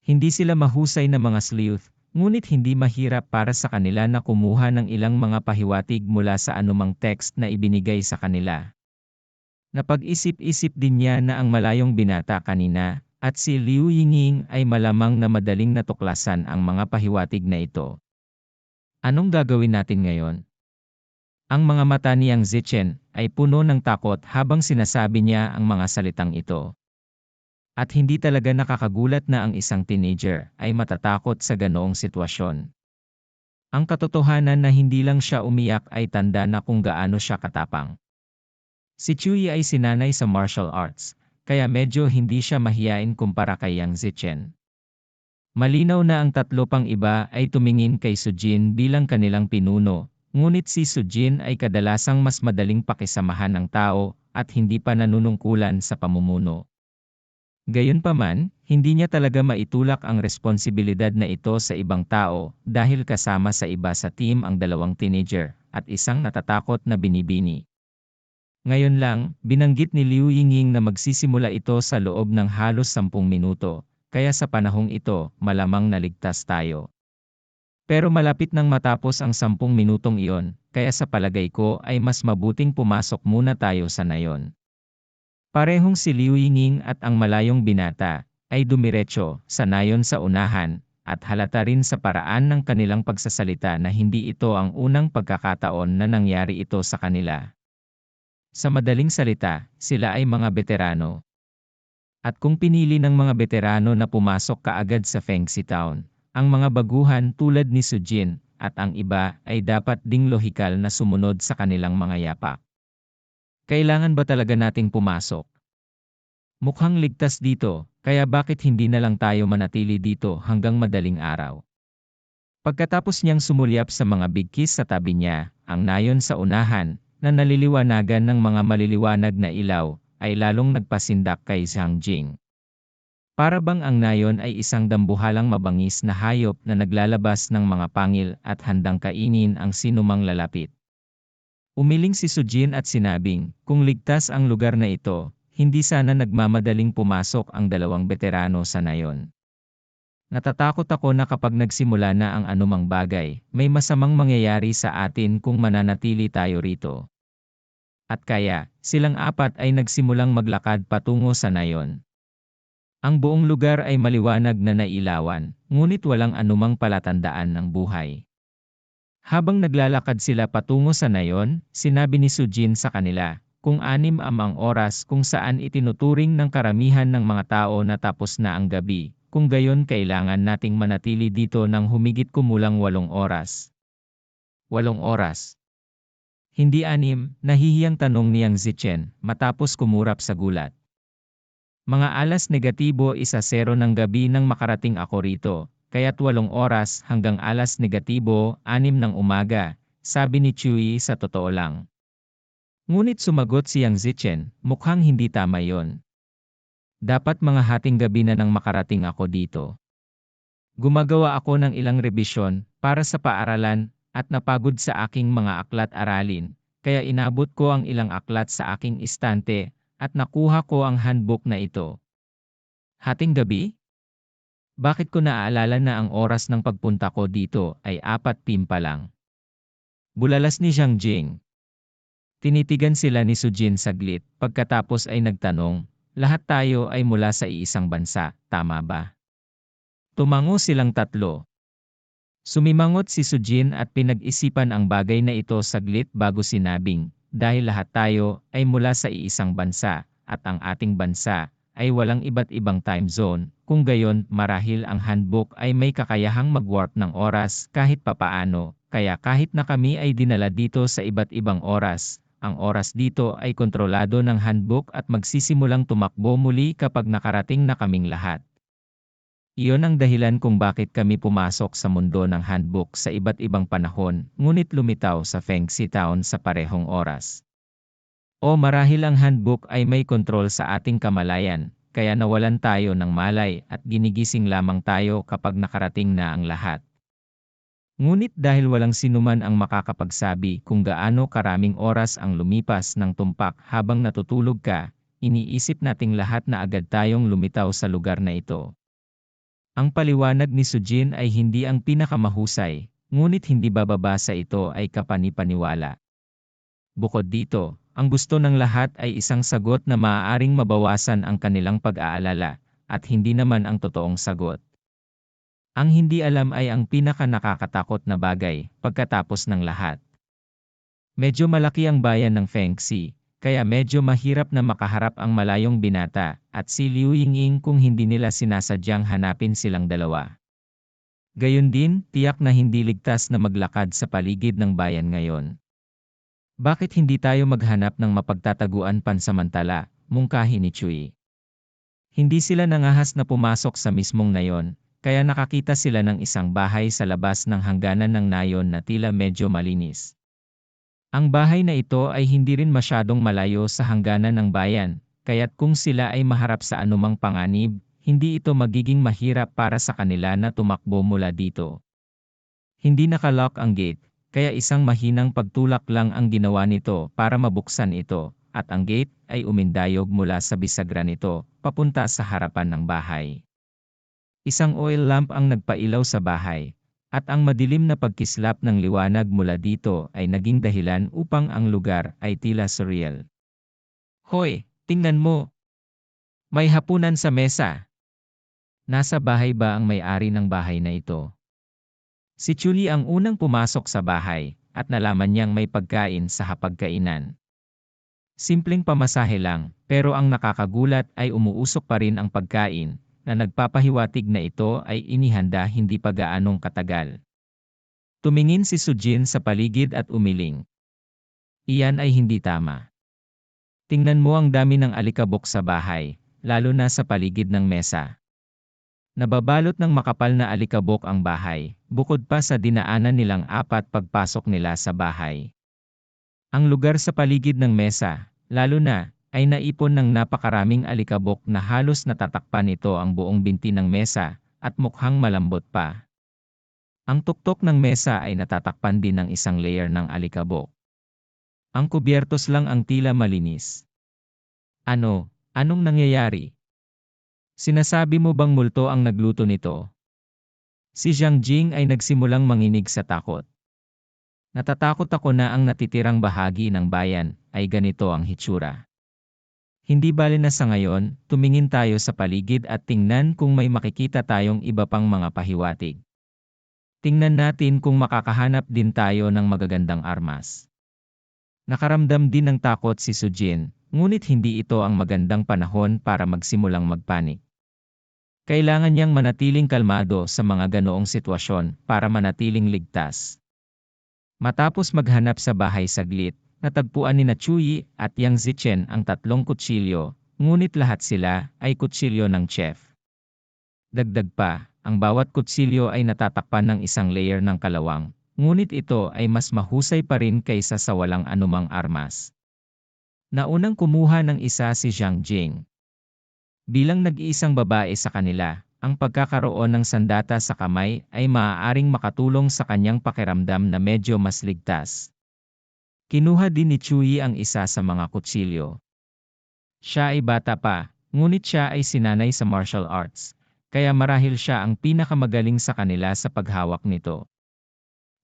Hindi sila mahusay na mga sleuth, ngunit hindi mahirap para sa kanila na kumuha ng ilang mga pahiwatig mula sa anumang text na ibinigay sa kanila. Napag-isip-isip din niya na ang malayong binata kanina, at si Liu Yinging ay malamang na madaling natuklasan ang mga pahiwatig na ito. Anong gagawin natin ngayon? Ang mga mata ni Yang Zichen ay puno ng takot habang sinasabi niya ang mga salitang ito. At hindi talaga nakakagulat na ang isang teenager ay matatakot sa ganoong sitwasyon. Ang katotohanan na hindi lang siya umiyak ay tanda na kung gaano siya katapang. Si Chuyi ay sinanay sa martial arts, kaya medyo hindi siya mahiyain kumpara kay Yang Zichen. Malinaw na ang 3 pang iba ay tumingin kay Sujin bilang kanilang pinuno, ngunit si Sujin ay kadalasang mas madaling pakisamahan ng tao at hindi pa nanunungkulan sa pamumuno. Gayunpaman, hindi niya talaga maitulak ang responsibilidad na ito sa ibang tao dahil kasama sa iba sa team ang 2 teenager at isang natatakot na binibini. Ngayon lang, binanggit ni Liu Yinging na magsisimula ito sa loob ng halos 10 minuto, kaya sa panahong ito, malamang naligtas tayo. Pero malapit nang matapos ang 10 minutong iyon, kaya sa palagay ko ay mas mabuting pumasok muna tayo sa nayon. Parehong si Liu Yinging at ang malayong binata ay dumiretso sa nayon sa unahan, at halata rin sa paraan ng kanilang pagsasalita na hindi ito ang unang pagkakataon na nangyari ito sa kanila. Sa madaling salita, sila ay mga veterano. At kung pinili ng mga veterano na pumasok kaagad sa Fengxi Town, ang mga baguhan tulad ni Sujin at ang iba ay dapat ding lohikal na sumunod sa kanilang mga yapak. Kailangan ba talaga nating pumasok? Mukhang ligtas dito, kaya bakit hindi na lang tayo manatili dito hanggang madaling araw? Pagkatapos niyang sumulyap sa mga bigkis sa tabi niya, ang nayon sa unahan, na naliliwanagan ng mga maliliwanag na ilaw, ay lalong nagpasindak kay Jiang Jing. Para bang ang nayon ay isang dambuhalang mabangis na hayop na naglalabas ng mga pangil at handang kainin ang sinumang lalapit. Umiling si Sujin at sinabing, kung ligtas ang lugar na ito, hindi sana nagmamadaling pumasok ang 2 veterano sa nayon. Natatakot ako na kapag nagsimula na ang anumang bagay, may masamang mangyayari sa atin kung mananatili tayo rito. At kaya, silang 4 ay nagsimulang maglakad patungo sa nayon. Ang buong lugar ay maliwanag na nailawan, ngunit walang anumang palatandaan ng buhay. Habang naglalakad sila patungo sa nayon, sinabi ni Sujin sa kanila, kung 6 ang oras kung saan itinuturing ng karamihan ng mga tao na tapos na ang gabi, kung gayon kailangan nating manatili dito ng humigit kumulang 8 oras. 8 oras. Hindi 6, nahihiyang tanong niyang Zichen matapos kumurap sa gulat. Mga alas negatibo 1:0 ng gabi nang makarating ako rito, kaya't 8 oras hanggang alas negatibo 6 ng umaga, sabi ni Chewie sa totoo lang. Ngunit sumagot si Yang Zichen, mukhang hindi tama yon. Dapat mga hating gabi na nang makarating ako dito. Gumagawa ako ng ilang rebisyon para sa paaralan at napagod sa aking mga aklat-aralin, kaya inabot ko ang ilang aklat sa aking istante at nakuha ko ang handbook na ito. Hating gabi? Bakit ko naaalala na ang oras ng pagpunta ko dito ay 4 PM pa lang? Bulalas ni Jiang Jing. Tinitigan sila ni Sujin saglit, pagkatapos ay nagtanong, lahat tayo ay mula sa iisang bansa, tama ba? Tumango silang tatlo. Sumimangot si Sujin at pinag-isipan ang bagay na ito saglit bago sinabing, dahil lahat tayo ay mula sa iisang bansa, at ang ating bansa ay walang iba't ibang time zone, kung gayon marahil ang handbook ay may kakayahang mag-warp ng oras kahit papaano, kaya kahit na kami ay dinala dito sa iba't ibang oras, ang oras dito ay kontrolado ng handbook at magsisimulang tumakbo muli kapag nakarating na kaming lahat. Iyon ang dahilan kung bakit kami pumasok sa mundo ng handbook sa iba't ibang panahon, ngunit lumitaw sa Fengxi Town sa parehong oras. O marahil ang handbook ay may kontrol sa ating kamalayan, kaya nawalan tayo ng malay at ginigising lamang tayo kapag nakarating na ang lahat. Ngunit dahil walang sinuman ang makakapagsabi kung gaano karaming oras ang lumipas ng tumpak habang natutulog ka, iniisip nating lahat na agad tayong lumitaw sa lugar na ito. Ang paliwanag ni Sujin ay hindi ang pinakamahusay, ngunit hindi bababa sa ito ay kapani-paniwala. Bukod dito, ang gusto ng lahat ay isang sagot na maaaring mabawasan ang kanilang pag-aalala, at hindi naman ang totoong sagot. Ang hindi alam ay ang pinaka-nakakatakot na bagay pagkatapos ng lahat. Medyo malaki ang bayan ng Fengxi, kaya medyo mahirap na makaharap ang malayong binata at si Liu Yingying kung hindi nila sinasadyang hanapin silang dalawa. Gayon din, tiyak na hindi ligtas na maglakad sa paligid ng bayan ngayon. Bakit hindi tayo maghanap ng mapagtataguan pansamantala, mungkahi ni Chewie. Hindi sila nangahas na pumasok sa mismong nayon, kaya nakakita sila ng isang bahay sa labas ng hangganan ng nayon na tila medyo malinis. Ang bahay na ito ay hindi rin masyadong malayo sa hangganan ng bayan, kaya't kung sila ay maharap sa anumang panganib, hindi ito magiging mahirap para sa kanila na tumakbo mula dito. Hindi nakalock ang gate, kaya isang mahinang pagtulak lang ang ginawa nito para mabuksan ito, at ang gate ay umindayog mula sa bisagra nito, papunta sa harapan ng bahay. Isang oil lamp ang nagpailaw sa bahay, at ang madilim na pagkislap ng liwanag mula dito ay naging dahilan upang ang lugar ay tila surreal. Hoy, tingnan mo! May hapunan sa mesa! Nasa bahay ba ang may-ari ng bahay na ito? Si Chuli ang unang pumasok sa bahay, at nalaman niyang may pagkain sa hapagkainan. Simpleng pamasahe lang, pero ang nakakagulat ay umuusok pa rin ang pagkain, na nagpapahiwatig na ito ay inihanda hindi pa gaanong katagal. Tumingin si Sujin sa paligid at umiling. Iyan ay hindi tama. Tingnan mo ang dami ng alikabok sa bahay, lalo na sa paligid ng mesa. Nababalot ng makapal na alikabok ang bahay, bukod pa sa dinaanan nilang 4 pagpasok nila sa bahay. Ang lugar sa paligid ng mesa, lalo na, ay naipon ng napakaraming alikabok na halos natatakpan nito ang buong binti ng mesa, at mukhang malambot pa. Ang tuktok ng mesa ay natatakpan din ng isang layer ng alikabok. Ang kubyertos lang ang tila malinis. Anong nangyayari? Sinasabi mo bang multo ang nagluto nito? Si Jiang Jing ay nagsimulang manginig sa takot. Natatakot ako na ang natitirang bahagi ng bayan ay ganito ang hitsura. Hindi bale na sa ngayon, tumingin tayo sa paligid at tingnan kung may makikita tayong iba pang mga pahiwatig. Tingnan natin kung makakahanap din tayo ng magagandang armas. Nakaramdam din ng takot si Sujin, ngunit hindi ito ang magandang panahon para magsimulang magpanik. Kailangan niyang manatiling kalmado sa mga ganoong sitwasyon para manatiling ligtas. Matapos maghanap sa bahay saglit, natagpuan ni Chuyi at Yang Zichen ang tatlong kutsilyo, ngunit lahat sila ay kutsilyo ng chef. Dagdag pa, ang bawat kutsilyo ay natatakpan ng isang layer ng kalawang, ngunit ito ay mas mahusay pa rin kaysa sa walang anumang armas. Naunang kumuha ng isa si Zhang Jing. Bilang nag-iisang babae sa kanila, ang pagkakaroon ng sandata sa kamay ay maaaring makatulong sa kanyang pakiramdam na medyo mas ligtas. Kinuha din ni Chuyi ang isa sa mga kutsilyo. Siya ay bata pa, ngunit siya ay sinanay sa martial arts, kaya marahil siya ang pinakamagaling sa kanila sa paghawak nito.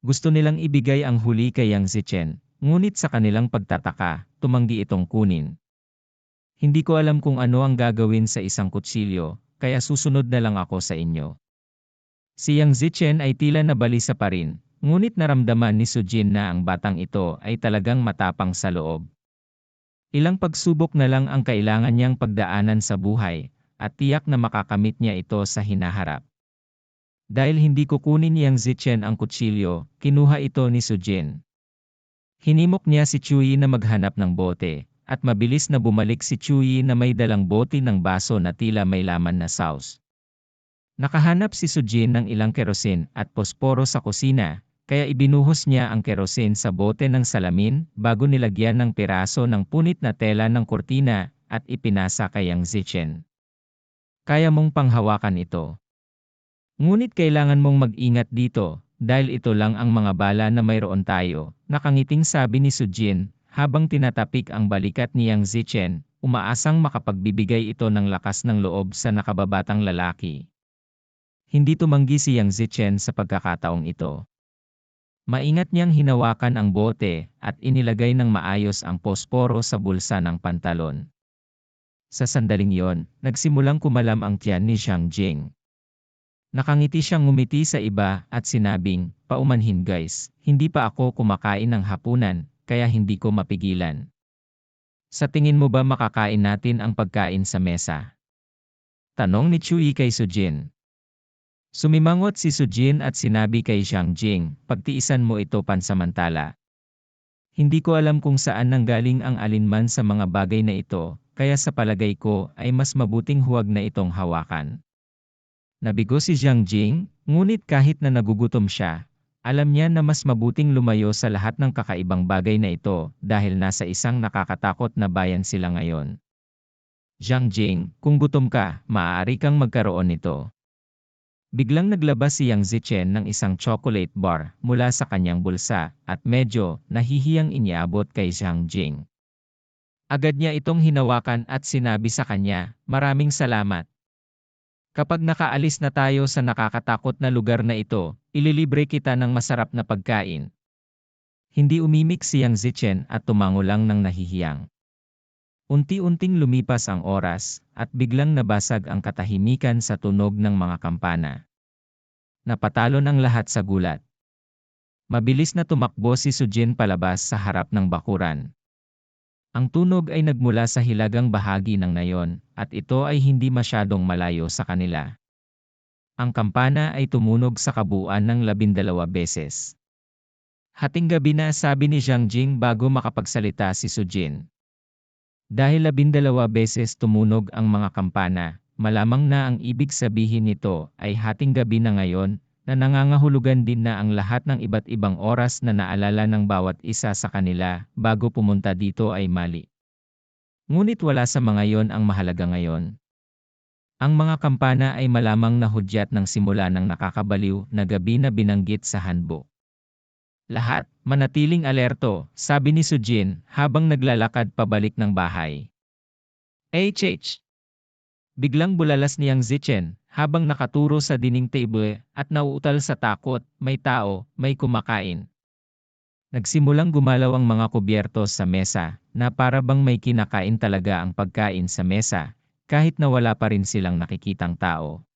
Gusto nilang ibigay ang huli kay Yang Zichen, ngunit sa kanilang pagtataka, tumanggi itong kunin. Hindi ko alam kung ano ang gagawin sa isang kutsilyo, kaya susunod na lang ako sa inyo. Si Yang Zichen ay tila nabalisa pa rin, ngunit naramdaman ni Sujin na ang batang ito ay talagang matapang sa loob. Ilang pagsubok na lang ang kailangan niyang pagdaanan sa buhay, at tiyak na makakamit niya ito sa hinaharap. Dahil hindi kukunin ni Yang Zichen ang kutsilyo, kinuha ito ni Sujin. Hinimok niya si Chuyi na maghanap ng bote, at mabilis na bumalik si Chuyi na may dalang bote ng baso na tila may laman na sauce. Nakahanap si Sujin ng ilang kerosin at posporo sa kusina, kaya ibinuhos niya ang kerosin sa bote ng salamin bago nilagyan ng piraso ng punit na tela ng kurtina at ipinasa kay Yang Zichen. Kaya mong panghawakan ito. Ngunit kailangan mong mag-ingat dito, dahil ito lang ang mga bala na mayroon tayo, nakangiting sabi ni Sujin, habang tinatapik ang balikat ni Yang Zichen, umaasang makapagbibigay ito ng lakas ng loob sa nakababatang lalaki. Hindi tumanggi si Yang Zichen sa pagkakataong ito. Maingat niyang hinawakan ang bote at inilagay ng maayos ang posporo sa bulsa ng pantalon. Sa sandaling yon, nagsimulang kumalam ang tiyan ni Zhang Jing. Nakangiti siyang ngumiti sa iba at sinabing, "Paumanhin guys, hindi pa ako kumakain ng hapunan, kaya hindi ko mapigilan. Sa tingin mo ba makakain natin ang pagkain sa mesa?" Tanong ni Chuyi kay Sujin. Sumimangot si Sujin at sinabi kay Zhang Jing, "Pagtiisan mo ito pansamantala. Hindi ko alam kung saan nanggaling ang alinman sa mga bagay na ito, kaya sa palagay ko ay mas mabuting huwag na itong hawakan." Nabigo si Zhang Jing, ngunit kahit na nagugutom siya, alam niya na mas mabuting lumayo sa lahat ng kakaibang bagay na ito dahil nasa isang nakakatakot na bayan sila ngayon. "Zhang Jing, kung gutom ka, maaari kang magkaroon nito." Biglang naglabas si Yang Zichen ng isang chocolate bar mula sa kanyang bulsa at medyo nahihiyang iniabot kay Zhang Jing. Agad niya itong hinawakan at sinabi sa kanya, "Maraming salamat. Kapag nakaalis na tayo sa nakakatakot na lugar na ito, ililibre kita ng masarap na pagkain." Hindi umimik si Yang Zichen at tumango lang ng nahihiyang. Unti-unting lumipas ang oras, at biglang nabasag ang katahimikan sa tunog ng mga kampana. Napatalon ang lahat sa gulat. Mabilis na tumakbo si Sujin palabas sa harap ng bakuran. Ang tunog ay nagmula sa hilagang bahagi ng nayon, at ito ay hindi masyadong malayo sa kanila. Ang kampana ay tumunog sa kabuuan ng 12 beses. "Hating gabi na," sabi ni Zhang Jing bago makapagsalita si Sujin. Dahil 12 beses tumunog ang mga kampana, malamang na ang ibig sabihin nito ay hating gabi na ngayon, na nangangahulugan din na ang lahat ng iba't ibang oras na naalala ng bawat isa sa kanila bago pumunta dito ay mali. Ngunit wala sa mga yon ang mahalaga ngayon. Ang mga kampana ay malamang na hudyat ng simula ng nakakabaliw na gabi na binanggit sa handbook. "Lahat, manatiling alerto," sabi ni Sujin habang naglalakad pabalik ng bahay. "HH!" Biglang bulalas ni Yang Zichen habang nakaturo sa dining table at nauutal sa takot, "May tao, may kumakain." Nagsimulang gumalaw ang mga kubyertos sa mesa, na para bang may kinakain talaga ang pagkain sa mesa, kahit na wala pa rin silang nakikitang tao.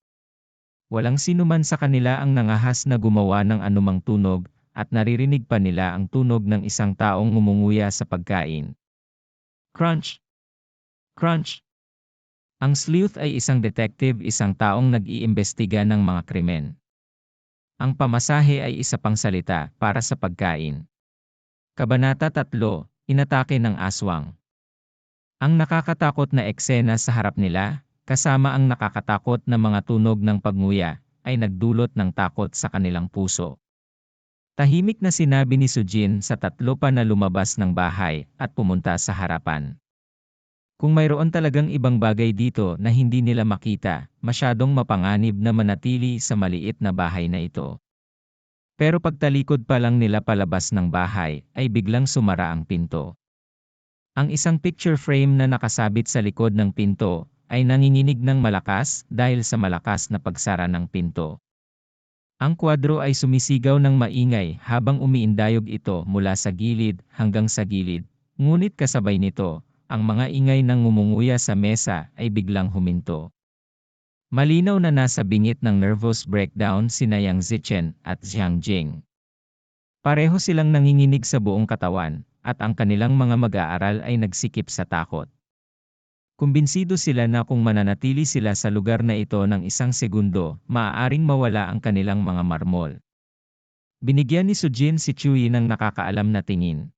Walang sinuman sa kanila ang nangahas na gumawa ng anumang tunog, at naririnig pa nila ang tunog ng isang taong ngumunguya sa pagkain. Crunch! Crunch! Ang sleuth ay isang detective, isang taong nag-iimbestiga ng mga krimen. Ang pamasahe ay isa pang salita para sa pagkain. Kabanata 3, Inatake ng aswang. Ang nakakatakot na eksena sa harap nila, kasama ang nakakatakot na mga tunog ng pagnguya, ay nagdulot ng takot sa kanilang puso. Tahimik na sinabi ni Sujin sa tatlo pa na lumabas ng bahay at pumunta sa harapan. Kung mayroon talagang ibang bagay dito na hindi nila makita, masyadong mapanganib na manatili sa maliit na bahay na ito. Pero pagtalikod pa lang nila palabas ng bahay, ay biglang sumara ang pinto. Ang isang picture frame na nakasabit sa likod ng pinto, ay nanginginig ng malakas dahil sa malakas na pagsara ng pinto. Ang kwadro ay sumisigaw ng maingay habang umiindayog ito mula sa gilid hanggang sa gilid, ngunit kasabay nito, ang mga ingay ng ngumunguya sa mesa ay biglang huminto. Malinaw na nasa bingit ng nervous breakdown sina Yang Zichen at Jiang Jing. Pareho silang nanginginig sa buong katawan, at ang kanilang mga mag-aaral ay nagsikip sa takot. Kumbinsido sila na kung mananatili sila sa lugar na ito ng isang segundo, maaaring mawala ang kanilang mga marmol. Binigyan ni Sujin si Chui ng nakakaalam na tingin.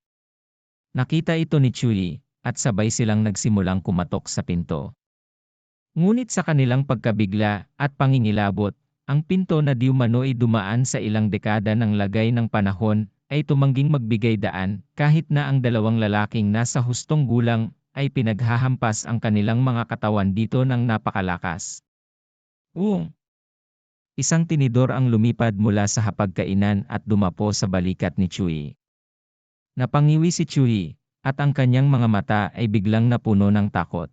Nakita ito ni Chui, at sabay silang nagsimulang kumatok sa pinto. Ngunit sa kanilang pagkabigla at pangingilabot, ang pinto na di umano'y dumaan sa ilang dekada ng lagay ng panahon, ay tumangging magbigay daan, kahit na ang dalawang lalaking nasa hustong gulang, ay pinaghahampas ang kanilang mga katawan dito ng napakalakas. Isang tinidor ang lumipad mula sa hapagkainan at dumapo sa balikat ni Chui. Napangiwi si Chui, at ang kanyang mga mata ay biglang napuno ng takot.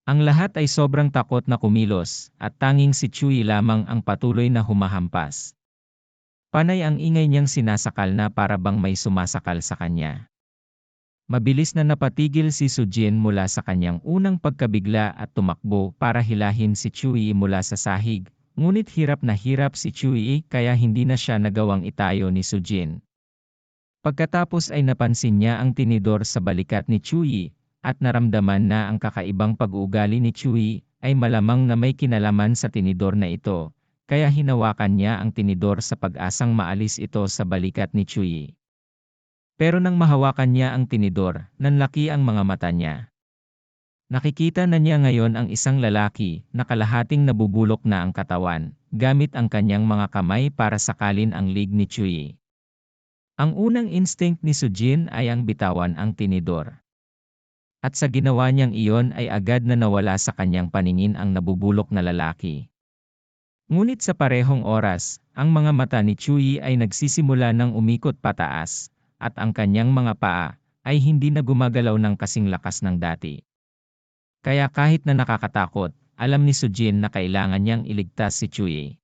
Ang lahat ay sobrang takot na kumilos, at tanging si Chui lamang ang patuloy na humahampas. Panay ang ingay niyang sinasakal na para bang may sumasakal sa kanya. Mabilis na napatigil si Sujin mula sa kanyang unang pagkabigla at tumakbo para hilahin si Chui mula sa sahig, ngunit hirap na hirap si Chui kaya hindi na siya nagawang itayo ni Sujin. Pagkatapos ay napansin niya ang tinidor sa balikat ni Chui, at naramdaman na ang kakaibang pag-uugali ni Chui ay malamang na may kinalaman sa tinidor na ito, kaya hinawakan niya ang tinidor sa pag-asang maalis ito sa balikat ni Chui. Pero nang mahawakan niya ang tinidor, nanlaki ang mga mata niya. Nakikita na niya ngayon ang isang lalaki na kalahating nabubulok na ang katawan, gamit ang kanyang mga kamay para sakalin ang lig ni Chui. Ang unang instinct ni Sujin ay ang bitawan ang tinidor. At sa ginawa niyang iyon ay agad na nawala sa kanyang paningin ang nabubulok na lalaki. Ngunit sa parehong oras, ang mga mata ni Chui ay nagsisimula ng umikot pataas, at ang kanyang mga paa ay hindi na gumagalaw ng kasing lakas ng dati. Kaya kahit na nakakatakot, alam ni Sujin na kailangan niyang iligtas si Chui.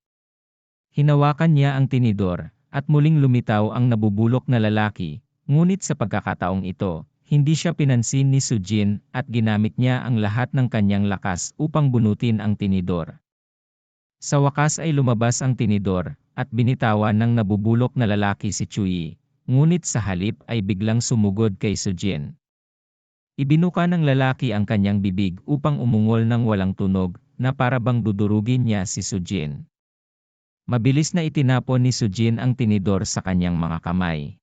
Hinawakan niya ang tinidor, at muling lumitaw ang nabubulok na lalaki, ngunit sa pagkakataong ito, hindi siya pinansin ni Sujin at ginamit niya ang lahat ng kanyang lakas upang bunutin ang tinidor. Sa wakas ay lumabas ang tinidor, at binitawan ng nabubulok na lalaki si Chui, ngunit sa halip ay biglang sumugod kay Sujin. Ibinuka ng lalaki ang kanyang bibig upang umungol ng walang tunog, na para bang dudurugin niya si Sujin. Mabilis na itinapon ni Sujin ang tinidor sa kanyang mga kamay.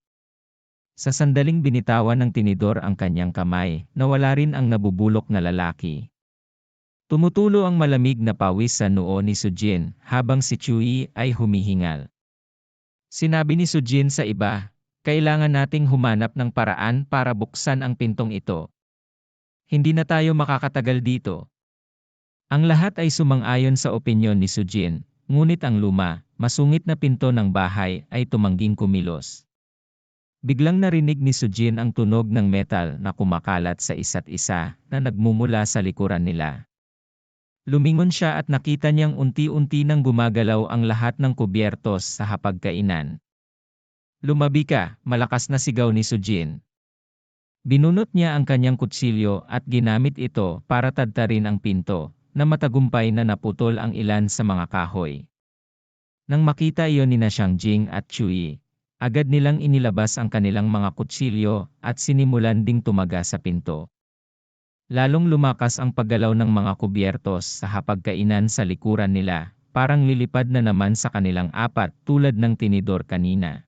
Sa sandaling binitawan ng tinidor ang kanyang kamay, nawala rin ang nabubulok na lalaki. Tumutulo ang malamig na pawis sa noo ni Sujin habang si Chui ay humihingal. Sinabi ni Sujin sa iba, kailangan nating humanap ng paraan para buksan ang pintong ito. Hindi na tayo makakatagal dito. Ang lahat ay sumang-ayon sa opinyon ni Sujin, ngunit ang luma, masungit na pinto ng bahay ay tumangging kumilos. Biglang narinig ni Sujin ang tunog ng metal na kumakalat sa isa't isa na nagmumula sa likuran nila. Lumingon siya at nakita niyang unti-unti nang gumagalaw ang lahat ng kubyertos sa hapagkainan. Lumabi ka, malakas na sigaw ni Sujin. Binunot niya ang kanyang kutsilyo at ginamit ito para tadtarin ang pinto, na matagumpay na naputol ang ilan sa mga kahoy. Nang makita iyon ni Xiang Jing at Chui, agad nilang inilabas ang kanilang mga kutsilyo at sinimulan ding tumaga sa pinto. Lalong lumakas ang paggalaw ng mga kubyertos sa hapagkainan sa likuran nila, parang lilipad na naman sa kanilang apat tulad ng tinidor kanina.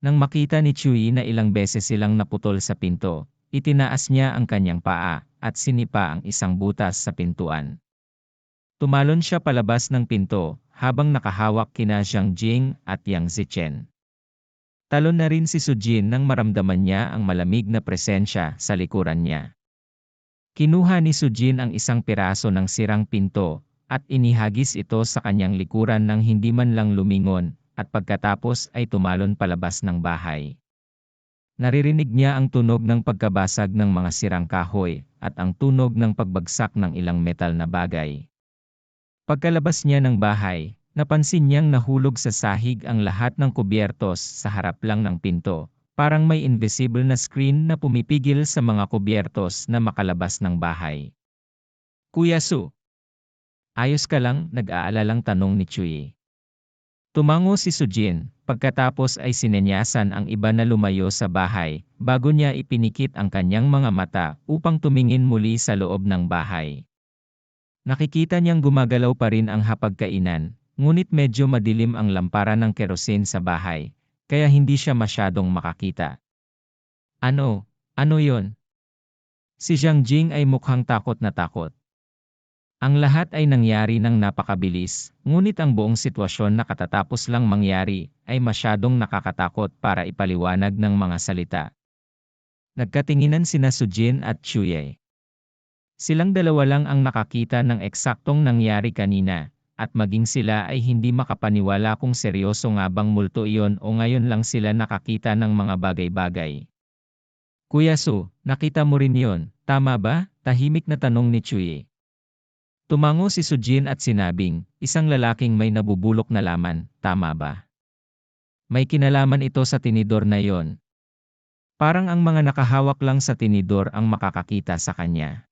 Nang makita ni Chewie na ilang beses silang naputol sa pinto, itinaas niya ang kanyang paa at sinipa ang isang butas sa pintuan. Tumalon siya palabas ng pinto habang nakahawak kina Zhang Jing at Yang Zichen. Talon na rin si Sujin nang maramdaman niya ang malamig na presensya sa likuran niya. Kinuha ni Sujin ang isang piraso ng sirang pinto at inihagis ito sa kanyang likuran nang hindi man lang lumingon at pagkatapos ay tumalon palabas ng bahay. Naririnig niya ang tunog ng pagkabasag ng mga sirang kahoy at ang tunog ng pagbagsak ng ilang metal na bagay. Pagkalabas niya ng bahay, napansin niyang nahulog sa sahig ang lahat ng kubyertos sa harap lang ng pinto. Parang may invisible na screen na pumipigil sa mga kubyertos na makalabas ng bahay. Kuya Su, ayos ka lang? Nag-aalalang tanong ni Chewie. Tumango si Sujin, pagkatapos ay sinenyasan ang iba na lumayo sa bahay, bago niya ipinikit ang kanyang mga mata upang tumingin muli sa loob ng bahay. Nakikita niyang gumagalaw pa rin ang hapagkainan, ngunit medyo madilim ang lamparan ng kerosene sa bahay, kaya hindi siya masyadong makakita. Ano yon? Si Zhang Jing ay mukhang takot na takot. Ang lahat ay nangyari ng napakabilis, ngunit ang buong sitwasyon na katatapos lang mangyari ay masyadong nakakatakot para ipaliwanag ng mga salita. Nagkatinginan sina Sujin at Chewie. Silang dalawa lang ang nakakita ng eksaktong nangyari kanina, at maging sila ay hindi makapaniwala kung seryoso nga bang multo iyon o ngayon lang sila nakakita ng mga bagay-bagay. Kuya Su, nakita mo rin yon, tama ba? Tahimik na tanong ni Chewie. Tumango si Sujin at sinabing, isang lalaking may nabubulok na laman, tama ba? May kinalaman ito sa tinidor na yon. Parang ang mga nakahawak lang sa tinidor ang makakakita sa kanya.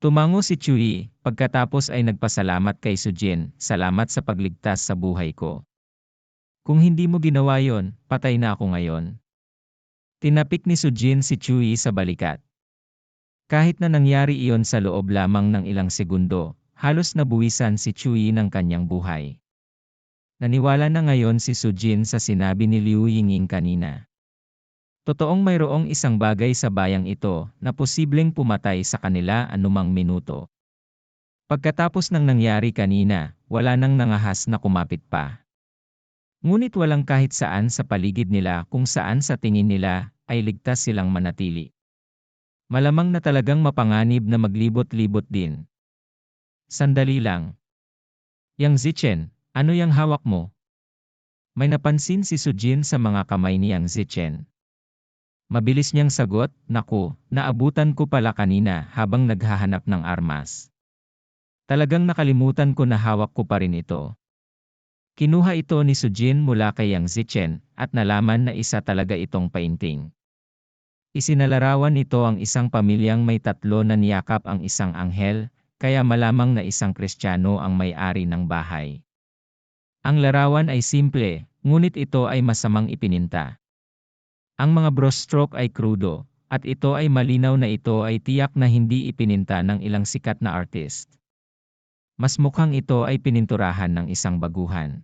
Tumango si Chewie, pagkatapos ay nagpasalamat kay Sujin, salamat sa pagligtas sa buhay ko. Kung hindi mo ginawa yon, patay na ako ngayon. Tinapik ni Sujin si Chewie sa balikat. Kahit na nangyari iyon sa loob lamang ng ilang segundo, halos nabuwisan si Chewie ng kanyang buhay. Naniwala na ngayon si Sujin sa sinabi ni Liu Yinging kanina. Totoong mayroong isang bagay sa bayang ito na posibleng pumatay sa kanila anumang minuto. Pagkatapos ng nangyari kanina, wala nang nangahas na kumapit pa. Ngunit walang kahit saan sa paligid nila kung saan sa tingin nila ay ligtas silang manatili. Malamang na talagang mapanganib na maglibot-libot din. Sandali lang. Yang Zichen, ano yang hawak mo? May napansin si Sujin sa mga kamay ni Yang Zichen. Mabilis niyang sagot, naku, naabutan ko pala kanina habang naghahanap ng armas. Talagang nakalimutan ko na hawak ko pa rin ito. Kinuha ito ni Sujin mula kay Yang Zichen at nalaman na isa talaga itong painting. Isinalarawan nito ang isang pamilyang may tatlo na niyakap ang isang anghel, kaya malamang na isang Kristiyano ang may-ari ng bahay. Ang larawan ay simple, ngunit ito ay masamang ipininta. Ang mga brushstroke ay krudo, at ito ay malinaw na ito ay tiyak na hindi ipininta ng ilang sikat na artist. Mas mukhang ito ay pininturahan ng isang baguhan.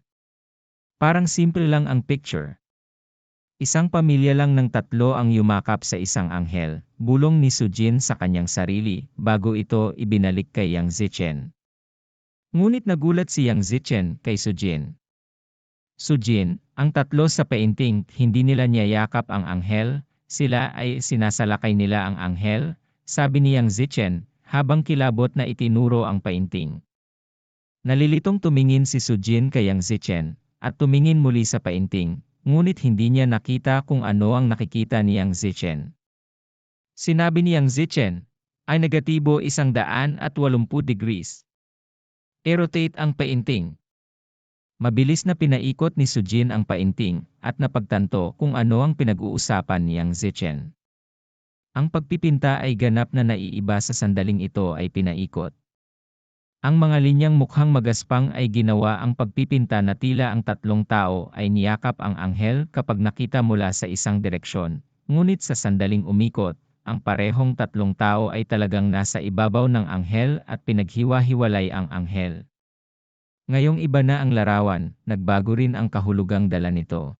Parang simple lang ang picture. Isang pamilya lang ng tatlo ang yumakap sa isang anghel, bulong ni Sujin sa kanyang sarili, bago ito ibinalik kay Yang Zichen. Ngunit nagulat si Yang Zichen kay Sujin. Sujin, ang tatlo sa painting, hindi nila niyayakap ang anghel, sila ay sinasalakay nila ang anghel, sabi ni Yang Zichen, habang kilabot na itinuro ang painting. Nalilitong tumingin si Sujin kay Yang Zichen, at tumingin muli sa painting, ngunit hindi niya nakita kung ano ang nakikita ni Yang Zichen. Sinabi ni Yang Zichen, ay negatibo 180 degrees. I-rotate ang painting. Mabilis na pinaikot ni Sujin ang painting at napagtanto kung ano ang pinag-uusapan ni Yang Zichen. Ang pagpipinta ay ganap na naiiba sa sandaling ito ay pinaikot. Ang mga linyang mukhang magaspang ay ginawa ang pagpipinta na tila ang tatlong tao ay niyakap ang anghel kapag nakita mula sa isang direksyon, ngunit sa sandaling umikot, ang parehong tatlong tao ay talagang nasa ibabaw ng anghel at pinaghiwa-hiwalay ang anghel. Ngayong iba na ang larawan, nagbago rin ang kahulugang dala nito.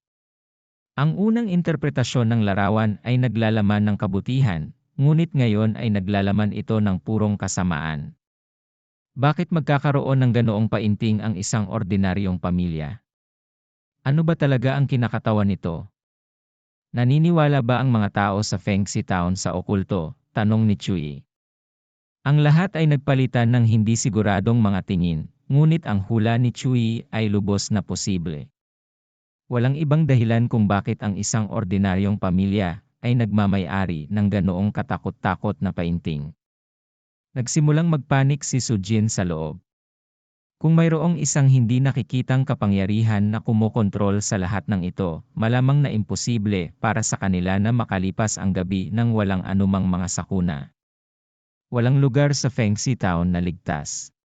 Ang unang interpretasyon ng larawan ay naglalaman ng kabutihan, ngunit ngayon ay naglalaman ito ng purong kasamaan. Bakit magkakaroon ng ganoong painting ang isang ordinaryong pamilya? Ano ba talaga ang kinakatawan nito? Naniniwala ba ang mga tao sa Feng Shui Town sa okulto? Tanong ni Chui. Ang lahat ay nagpalitan ng hindi siguradong mga tingin, ngunit ang hula ni Chui ay lubos na posible. Walang ibang dahilan kung bakit ang isang ordinaryong pamilya ay nagmamay-ari ng ganoong katakot-takot na painting. Nagsimulang magpanik si Sujin sa loob. Kung mayroong isang hindi nakikitang kapangyarihan na kumokontrol sa lahat ng ito, malamang na imposible para sa kanila na makalipas ang gabi nang walang anumang mga sakuna. Walang lugar sa Feng Shui Town na ligtas.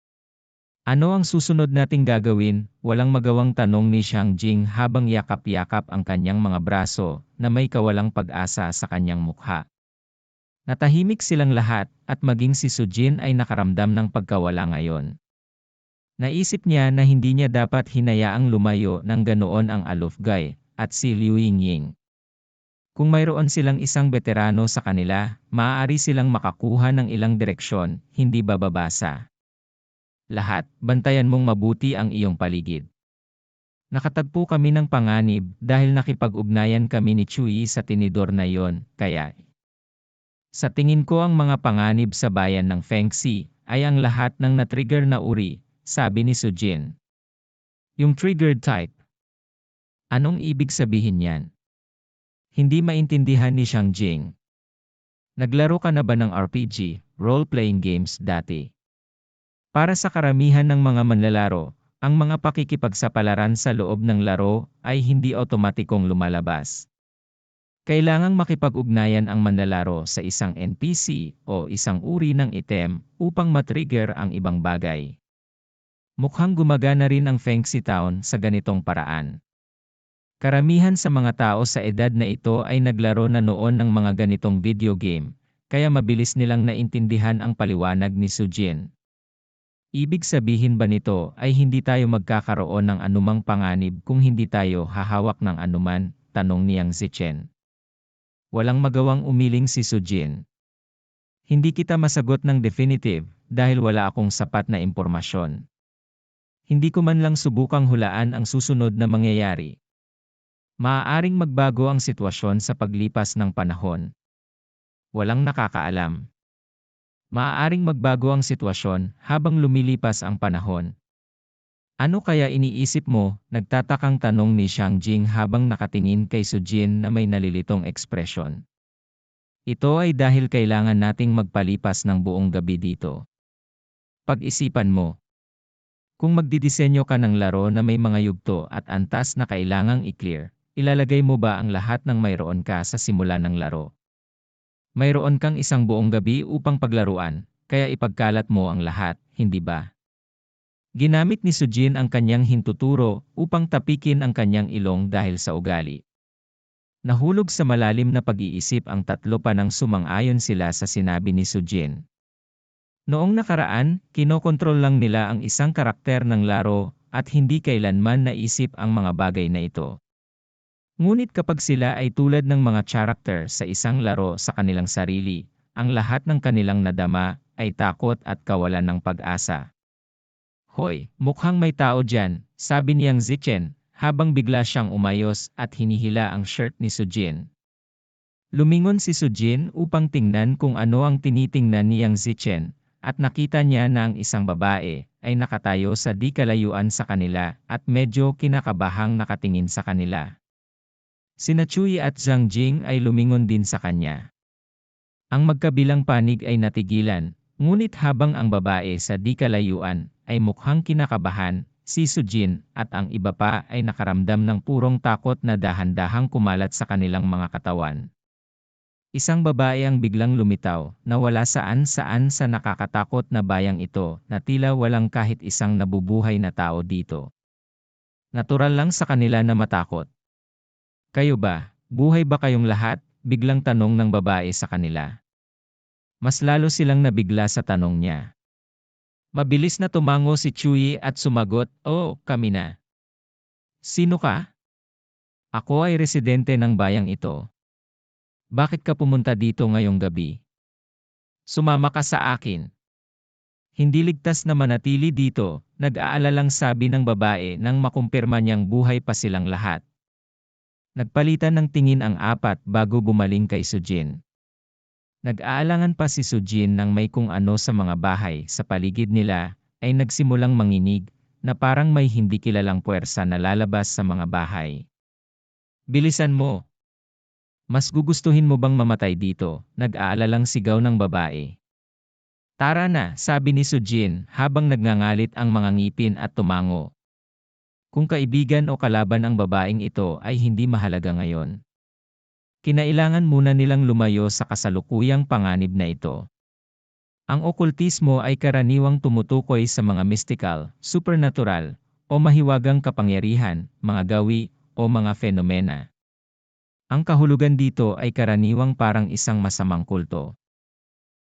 Ano ang susunod nating gagawin? Walang magawang tanong ni Xiang Jing habang yakap-yakap ang kanyang mga braso na may kawalang pag-asa sa kanyang mukha. Natahimik silang lahat at maging si Sujin ay nakaramdam ng pagkawala ngayon. Naisip niya na hindi niya dapat hinayaang lumayo ng ganoon ang alufgay at si Liu Yingying. Kung mayroon silang isang veterano sa kanila, maaari silang makakuha ng ilang direksyon, hindi bababasa. Lahat, bantayan mong mabuti ang iyong paligid. Nakatagpo kami ng panganib dahil nakipag-ugnayan kami ni Chui sa tinidor na yon, kaya sa tingin ko ang mga panganib sa bayan ng Feng Shui ay ang lahat ng na-trigger na uri, sabi ni Sujin. Yung triggered type. Anong ibig sabihin yan? Hindi maintindihan ni Xiang Jing. Naglaro ka na ba ng RPG, role-playing games dati? Para sa karamihan ng mga manlalaro, ang mga pakikipagsapalaran sa loob ng laro ay hindi otomatikong lumalabas. Kailangang makipag-ugnayan ang manlalaro sa isang NPC o isang uri ng item upang matrigger ang ibang bagay. Mukhang gumagana rin ang Feng Shui Town sa ganitong paraan. Karamihan sa mga tao sa edad na ito ay naglaro na noon ng mga ganitong video game, kaya mabilis nilang naintindihan ang paliwanag ni Sujin. Ibig sabihin ba nito ay hindi tayo magkakaroon ng anumang panganib kung hindi tayo hahawak ng anuman? Tanong niyang Zichen. Walang magawang umiling si Sujin. Hindi kita masagot ng definitive dahil wala akong sapat na impormasyon. Hindi ko man lang subukang hulaan ang susunod na mangyayari. Maaaring magbago ang sitwasyon sa paglipas ng panahon. Walang nakakaalam. Maaaring magbago ang sitwasyon habang lumilipas ang panahon. Ano kaya iniisip mo? Nagtatakang tanong ni Xiang Jing habang nakatingin kay Sujin na may nalilitong ekspresyon. Ito ay dahil kailangan nating magpalipas ng buong gabi dito. Pag-isipan mo. Kung magdidisenyo ka ng laro na may mga yugto at antas na kailangang i-clear, ilalagay mo ba ang lahat ng mayroon ka sa simula ng laro? Mayroon kang isang buong gabi upang paglaruan, kaya ipagkalat mo ang lahat, hindi ba? Ginamit ni Sujin ang kanyang hintuturo upang tapikin ang kanyang ilong dahil sa ugali. Nahulog sa malalim na pag-iisip ang tatlo pa nang sumang-ayon sila sa sinabi ni Sujin. Noong nakaraan, kinokontrol lang nila ang isang karakter ng laro at hindi kailanman naisip ang mga bagay na ito. Ngunit kapag sila ay tulad ng mga character sa isang laro sa kanilang sarili, ang lahat ng kanilang nadama ay takot at kawalan ng pag-asa. Hoy, mukhang may tao dyan, sabi niyang Zichen, habang bigla siyang umayos at hinihila ang shirt ni Sujin. Lumingon si Sujin upang tingnan kung ano ang tinitingnan niyang Zichen, at nakita niya na ang isang babae ay nakatayo sa di kalayuan sa kanila at medyo kinakabahang nakatingin sa kanila. Sina Chui at Zhang Jing ay lumingon din sa kanya. Ang magkabilang panig ay natigilan, ngunit habang ang babae sa di kalayuan ay mukhang kinakabahan, si Sujin at ang iba pa ay nakaramdam ng purong takot na dahan-dahang kumalat sa kanilang mga katawan. Isang babae ang biglang lumitaw, na wala saan-saan sa nakakatakot na bayang ito, na tila walang kahit isang nabubuhay na tao dito. Natural lang sa kanila na matakot. Kayo ba, buhay ba kayong lahat? Biglang tanong ng babae sa kanila. Mas lalo silang nabigla sa tanong niya. Mabilis na tumango si Chuyi at sumagot, "Oh, kami na." "Sino ka?" "Ako ay residente ng bayang ito. Bakit ka pumunta dito ngayong gabi?" "Sumama ka sa akin." "Hindi ligtas na manatili dito," nag-aalalang sabi ng babae nang makumpirma niyang buhay pa silang lahat. Nagpalitan ng tingin ang apat bago bumaling kay Sujin. Nag-aalangan pa si Sujin nang may kung ano sa mga bahay sa paligid nila ay nagsimulang manginig na parang may hindi kilalang puwersa na lalabas sa mga bahay. "Bilisan mo! Mas gugustuhin mo bang mamatay dito?" nag-aalalang sigaw ng babae. "Tara na," sabi ni Sujin habang nagngangalit ang mga ngipin at tumango. Kung kaibigan o kalaban ang babaeng ito ay hindi mahalaga ngayon. Kinailangan muna nilang lumayo sa kasalukuyang panganib na ito. Ang okultismo ay karaniwang tumutukoy sa mga mystical, supernatural, o mahiwagang kapangyarihan, mga gawi, o mga fenomena. Ang kahulugan dito ay karaniwang parang isang masamang kulto.